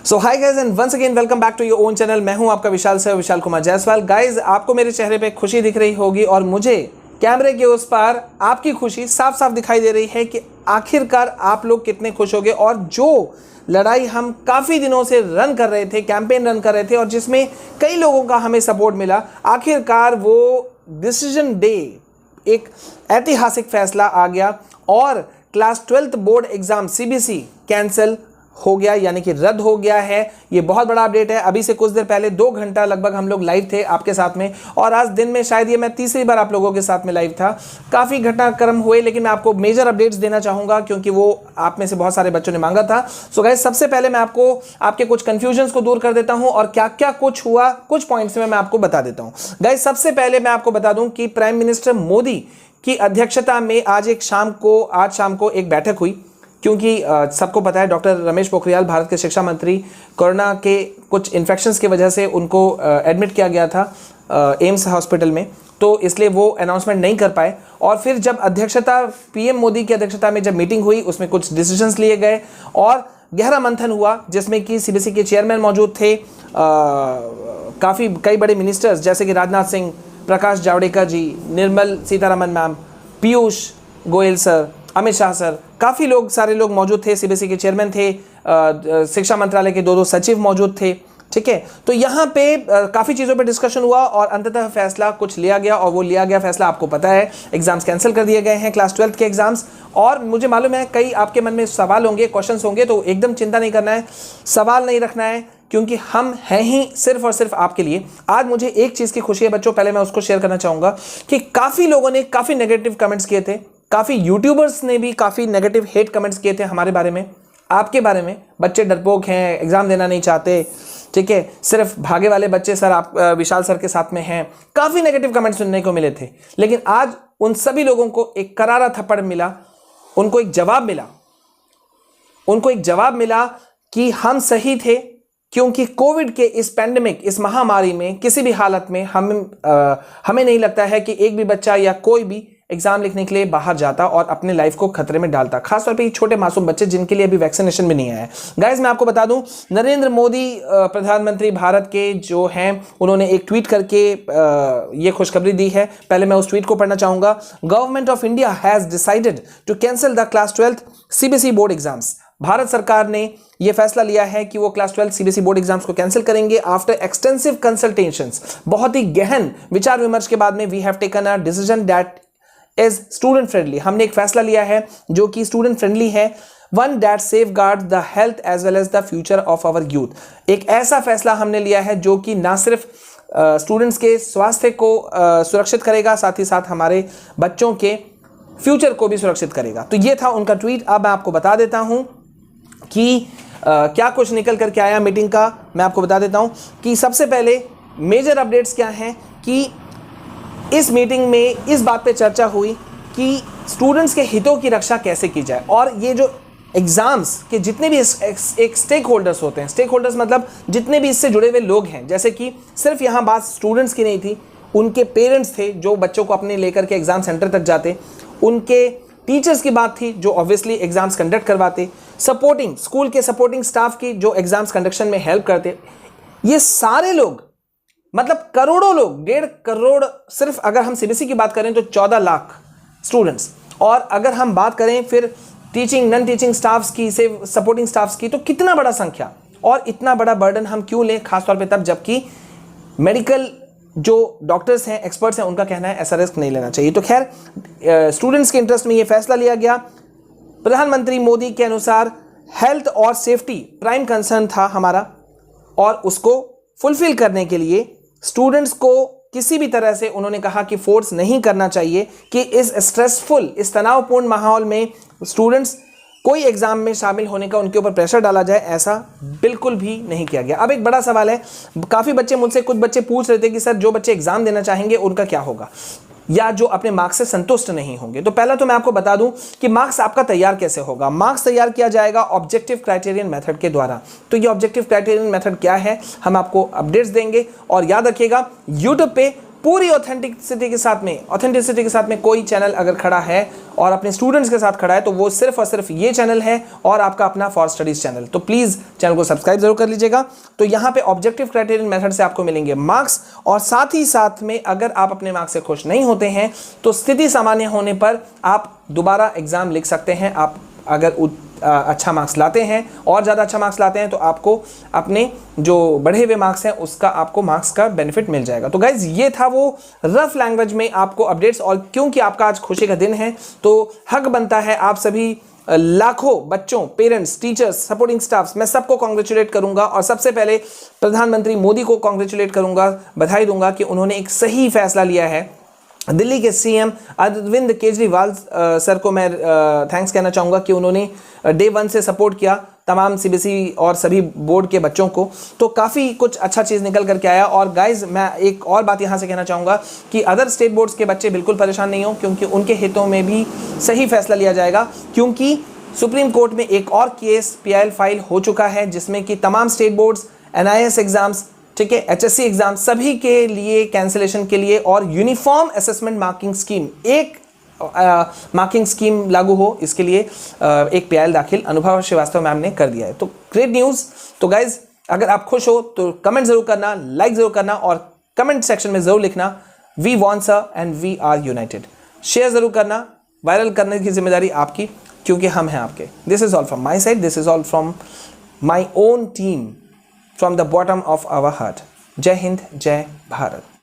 So hi guys and once again welcome back to your own channel. मैं हूं आपका Vishal sir, Vishal Kumar Jaiswal. Guys आपको मेरे चेहरे पे खुशी दिख रही होगी और मुझे कैमरे के उस पार आपकी खुशी साफ साफ दिखाई दे रही है कि आखिरकार आप लोग कितने खुश होगे। और जो लड़ाई हम काफ़ी दिनों से रन कर रहे थे, कैंपेन रन कर रहे थे और जिसमें कई लोगों का हमें सपोर्ट मिला, आखिरकार वो डिसीजन डे, एक ऐतिहासिक फैसला आ गया और class 12th board exam CBSE cancel हो गया, यानी कि रद्द हो गया है। ये बहुत बड़ा अपडेट है। अभी से कुछ देर पहले 2 घंटा लगभग हम लोग लाइव थे आपके साथ में और आज दिन में शायद ये मैं तीसरी बार आप लोगों के साथ में लाइव था। काफ़ी घटनाक्रम हुए लेकिन मैं आपको मेजर अपडेट्स देना चाहूँगा क्योंकि वो आप में से बहुत सारे बच्चों ने मांगा था। सो गाइस, सबसे पहले मैं आपको आपके कुछ कन्फ्यूजन्स को दूर कर देता हूँ और क्या क्या कुछ हुआ कुछ पॉइंट्स में मैं आपको बता देता हूँ। गाइस, सबसे पहले मैं आपको बता दूँ कि प्राइम मिनिस्टर मोदी की अध्यक्षता में आज शाम को एक बैठक हुई क्योंकि सबको पता है डॉक्टर रमेश पोखरियाल भारत के शिक्षा मंत्री कोरोना के कुछ इन्फेक्शंस की वजह से उनको एडमिट किया गया था एम्स हॉस्पिटल में, तो इसलिए वो अनाउंसमेंट नहीं कर पाए। और फिर जब पीएम मोदी की अध्यक्षता में जब मीटिंग हुई उसमें कुछ डिसीजंस लिए गए और गहरा मंथन हुआ जिसमें कि सीबीएसई के चेयरमैन मौजूद थे, कई बड़े मिनिस्टर्स जैसे कि Rajnath Singh, Prakash Javadekar ji, Nirmala Sitharaman ma'am, Piyush Goyal sir, Amit Shah sir, काफ़ी सारे लोग मौजूद थे। सीबीएसई के चेयरमैन थे, शिक्षा मंत्रालय के 2 सचिव मौजूद थे। ठीक है, तो यहाँ पे काफ़ी चीज़ों पे डिस्कशन हुआ और अंततः फैसला कुछ लिया गया और वो लिया गया फैसला आपको पता है, एग्जाम्स कैंसिल कर दिए गए हैं, क्लास 12th के एग्जाम्स। और मुझे मालूम है कई आपके मन में सवाल होंगे, क्वेश्चंस होंगे, तो एकदम चिंता नहीं करना है, सवाल नहीं रखना है क्योंकि हम हैं ही सिर्फ और सिर्फ आपके लिए। आज मुझे एक चीज़ की खुशी है बच्चों, पहले मैं उसको शेयर करना चाहूँगा कि काफ़ी लोगों ने काफ़ी नेगेटिव कमेंट्स किए थे, काफ़ी यूट्यूबर्स ने भी काफ़ी नेगेटिव हेट कमेंट्स किए थे हमारे बारे में, आपके बारे में। बच्चे डरपोक हैं, एग्ज़ाम देना नहीं चाहते, ठीक है, सिर्फ भागे वाले बच्चे सर आप विशाल सर के साथ में हैं, काफ़ी नेगेटिव कमेंट्स सुनने को मिले थे। लेकिन आज उन सभी लोगों को एक करारा थप्पड़ मिला, उनको एक जवाब मिला कि हम सही थे क्योंकि कोविड के इस पैंडेमिक, इस महामारी में किसी भी हालत में हमें नहीं लगता है कि एक भी बच्चा या कोई भी एग्जाम लिखने के लिए बाहर जाता और अपने लाइफ को खतरे में डालता, खासतौर पे छोटे मासूम बच्चे जिनके लिए अभी वैक्सीनेशन भी नहीं आया है। गाइज, मैं आपको बता दूं, नरेंद्र मोदी प्रधानमंत्री भारत के जो हैं, उन्होंने एक ट्वीट करके ये खुशखबरी दी है। पहले मैं उस ट्वीट को पढ़ना चाहूंगा। Government of India has decided to cancel the class 12th CBSE board exams. Bharat सरकार ने यह फैसला लिया है कि वो क्लास 12 सीबीएसई बोर्ड एग्जाम्स को कैंसिल करेंगे आफ्टर एक्सटेंसिव कंसल्टेशंस। बहुत ही गहन विचार विमर्श के बाद में we have taken a decision that is student friendly. हमने एक फैसला लिया है जो कि स्टूडेंट फ्रेंडली है, one that safeguard the health as well as the future of our youth. एक ऐसा फैसला हमने लिया है जो कि ना सिर्फ स्टूडेंट्स के स्वास्थ्य को सुरक्षित करेगा, साथ ही साथ हमारे बच्चों के फ्यूचर को भी सुरक्षित करेगा। तो ये था उनका ट्वीट। अब मैं आपको बता देता हूं कि क्या कुछ निकल करके आया मीटिंग का। मैं आपको बता देता हूं कि सबसे पहले मेजर अपडेट्स क्या हैं कि इस मीटिंग में इस बात पे चर्चा हुई कि स्टूडेंट्स के हितों की रक्षा कैसे की जाए। और ये जो एग्जाम्स के जितने भी एक स्टेक होल्डर्स होते हैं, स्टेक होल्डर्स मतलब जितने भी इससे जुड़े हुए लोग हैं, जैसे कि सिर्फ यहाँ बात स्टूडेंट्स की नहीं थी, उनके पेरेंट्स थे जो बच्चों को अपने लेकर के एग्जाम सेंटर तक जाते, उनके टीचर्स की बात थी जो ऑब्वियसली एग्जाम्स कंडक्ट करवाते, स्कूल के सपोर्टिंग स्टाफ की जो एग्जाम्स कंडक्शन में हेल्प करते, ये सारे लोग, मतलब करोड़ों लोग, 1.5 करोड़, सिर्फ अगर हम सीबीएसई की बात करें तो 14 लाख स्टूडेंट्स, और अगर हम बात करें फिर टीचिंग नॉन टीचिंग स्टाफ्स की, से सपोर्टिंग स्टाफ्स की, तो कितना बड़ा संख्या और इतना बड़ा बर्डन हम क्यों लें, खासतौर पे तब जबकि मेडिकल जो डॉक्टर्स हैं, एक्सपर्ट्स हैं, उनका कहना है ऐसा रिस्क नहीं लेना चाहिए। तो खैर, स्टूडेंट्स के इंटरेस्ट में ये फैसला लिया गया। प्रधानमंत्री मोदी के अनुसार हेल्थ और सेफ्टी प्राइम कंसर्न था हमारा और उसको फुलफिल करने के लिए स्टूडेंट्स को किसी भी तरह से उन्होंने कहा कि फोर्स नहीं करना चाहिए कि इस स्ट्रेसफुल, इस तनावपूर्ण माहौल में स्टूडेंट्स कोई एग्जाम में शामिल होने का उनके ऊपर प्रेशर डाला जाए, ऐसा बिल्कुल भी नहीं किया गया। अब एक बड़ा सवाल है, काफ़ी बच्चे मुझसे, कुछ बच्चे पूछ रहे थे कि सर जो बच्चे एग्जाम देना चाहेंगे उनका क्या होगा, या जो अपने मार्क्स से संतुष्ट नहीं होंगे। तो पहला तो मैं आपको बता दूं कि मार्क्स आपका तैयार कैसे होगा। मार्क्स तैयार किया जाएगा ऑब्जेक्टिव क्राइटेरियन मेथड के द्वारा। तो ये ऑब्जेक्टिव क्राइटेरियन मेथड क्या है, हम आपको अपडेट्स देंगे। और याद रखिएगा, यूट्यूब पे पूरी ऑथेंटिसिटी के साथ में कोई चैनल अगर खड़ा है और अपने स्टूडेंट्स के साथ खड़ा है तो वो सिर्फ और सिर्फ ये चैनल है और आपका अपना फॉर स्टडीज चैनल। तो प्लीज़ चैनल को सब्सक्राइब जरूर कर लीजिएगा। तो यहाँ पे ऑब्जेक्टिव क्राइटेरियन मेथड से आपको मिलेंगे मार्क्स, और साथ ही साथ में अगर आप अपने मार्क्स से खुश नहीं होते हैं तो स्थिति सामान्य होने पर आप दोबारा एग्जाम लिख सकते हैं। आप अगर अच्छा मार्क्स लाते हैं और ज़्यादा अच्छा मार्क्स लाते हैं तो आपको अपने जो बढ़े हुए मार्क्स हैं उसका आपको मार्क्स का बेनिफिट मिल जाएगा। तो गाइज ये था वो रफ लैंग्वेज में आपको अपडेट्स, और क्योंकि आपका आज खुशी का दिन है तो हक बनता है आप सभी लाखों बच्चों, पेरेंट्स, टीचर्स, सपोर्टिंग स्टाफ्स, मैं सबको कॉन्ग्रेचुलेट करूंगा। और सबसे पहले प्रधानमंत्री मोदी को कॉन्ग्रेचुलेट करूंगा, बधाई दूंगा कि उन्होंने एक सही फैसला लिया है। दिल्ली के सीएम अरविंद केजरीवाल सर को मैं थैंक्स कहना चाहूँगा कि उन्होंने डे 1 से सपोर्ट किया तमाम सीबीएसई और सभी बोर्ड के बच्चों को। तो काफ़ी कुछ अच्छा चीज़ निकल करके आया। और गाइज मैं एक और बात यहाँ से कहना चाहूँगा कि अदर स्टेट बोर्ड्स के बच्चे बिल्कुल परेशान नहीं हो, क्योंकि उनके हितों में भी सही फैसला लिया जाएगा। क्योंकि सुप्रीम कोर्ट में एक और केस PIL फाइल हो चुका है जिसमें कि तमाम स्टेट बोर्ड्स, NIS एग्जाम्स, ठीक है, HSC एग्जाम सभी के लिए कैंसिलेशन के लिए और यूनिफॉर्म असेसमेंट मार्किंग स्कीम, एक मार्किंग स्कीम लागू हो, इसके लिए एक PIL दाखिल अनुभव श्रीवास्तव मैम ने कर दिया है। तो ग्रेट न्यूज़। तो गाइज अगर आप खुश हो तो कमेंट जरूर करना, लाइक जरूर करना और कमेंट सेक्शन में जरूर लिखना we want sir and we are united. Share जरूर करना, वायरल करने की जिम्मेदारी आपकी, क्योंकि हम हैं आपके। This is all from my side, this is all from my own team, from the bottom of our heart. जय हिंद, जय भारत।